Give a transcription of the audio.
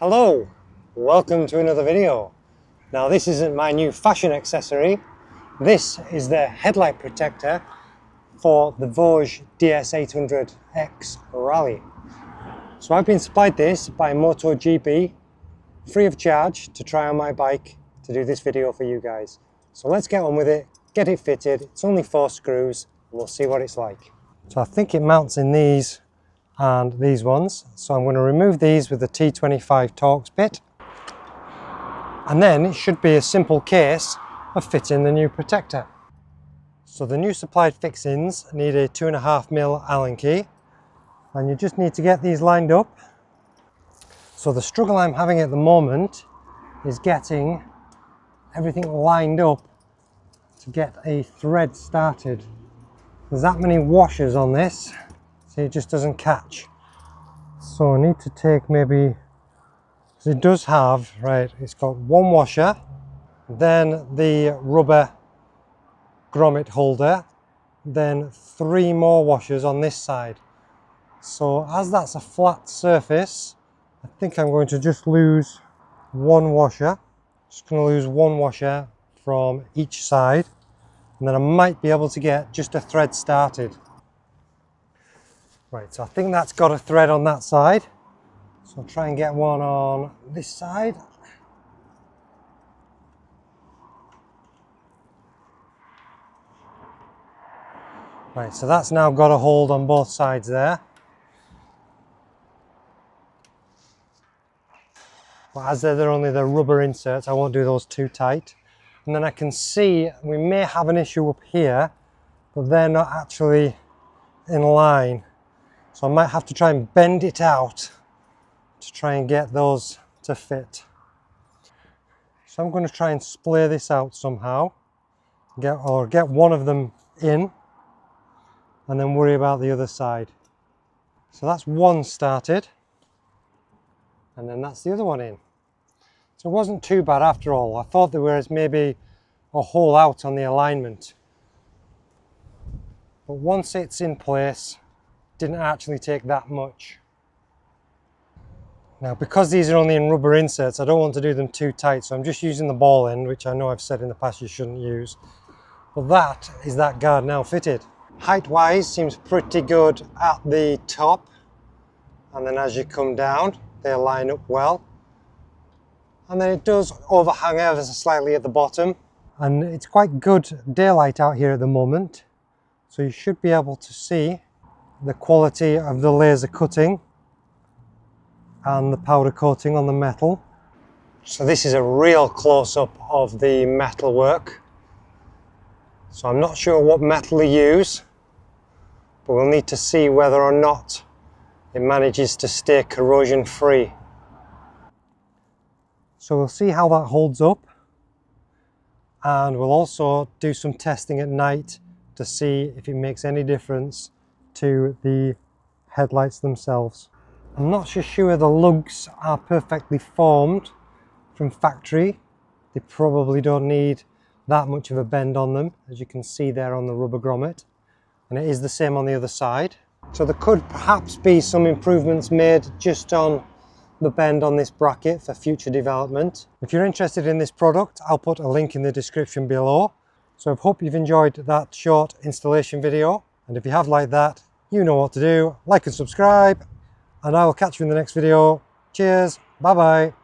Hello, welcome to another video. Now this isn't my new fashion accessory, this is the headlight protector for the Voge DS800X Rally. So I've been supplied this by MotoGB free of charge to try on my bike to do this video for you guys. So let's get on with it, get it fitted. It's only 4 screws and we'll see what it's like. So I think it mounts in these and these ones. So I'm going to remove these with the T25 Torx bit. And then it should be a simple case of fitting the new protector. So the new supplied fixings need a 2.5mm Allen key. And you just need to get these lined up. So the struggle I'm having at the moment is getting everything lined up to get a thread started. There's that many washers on this, so it just doesn't catch. So I need to take maybe, because it does have, right, it's got 1 washer, then the rubber grommet holder, then 3 more washers on this side. So as that's a flat surface, I think I'm going to just lose 1 washer. Just going to lose 1 washer from each side, and then I might be able to get just a thread started. Right, so I think that's got a thread on that side. So I'll try and get one on this side. Right, so that's now got a hold on both sides there. But as they're only the rubber inserts, I won't do those too tight. And then I can see we may have an issue up here, but they're not actually in line. So I might have to try and bend it out to try and get those to fit. So I'm going to try and splay this out somehow, get one of them in, and then worry about the other side. So that's one started, and then that's the other one in. So it wasn't too bad after all. I thought there was maybe a hole out on the alignment. But once it's in place, didn't actually take that much. Now because these are only in rubber inserts, I don't want to do them too tight, so I'm just using the ball end, which I know I've said in the past you shouldn't use. But that is that guard now fitted. Height wise seems pretty good at the top, and then as you come down they line up well. And then it does overhang ever so slightly at the bottom, and it's quite good daylight out here at the moment, so you should be able to see the quality of the laser cutting and the powder coating on the metal. So this is a real close-up of the metal work. So I'm not sure what metal to use, but we'll need to see whether or not it manages to stay corrosion free. So we'll see how that holds up, and we'll also do some testing at night to see if it makes any difference to the headlights themselves. I'm not so sure the lugs are perfectly formed from factory. They probably don't need that much of a bend on them, as you can see there on the rubber grommet, and it is the same on the other side. So there could perhaps be some improvements made just on the bend on this bracket for future development. If you're interested in this product, I'll put a link in the description below. So I hope you've enjoyed that short installation video, and if you have liked that, you know what to do. Like and subscribe, and I will catch you in the next video. Cheers, bye bye.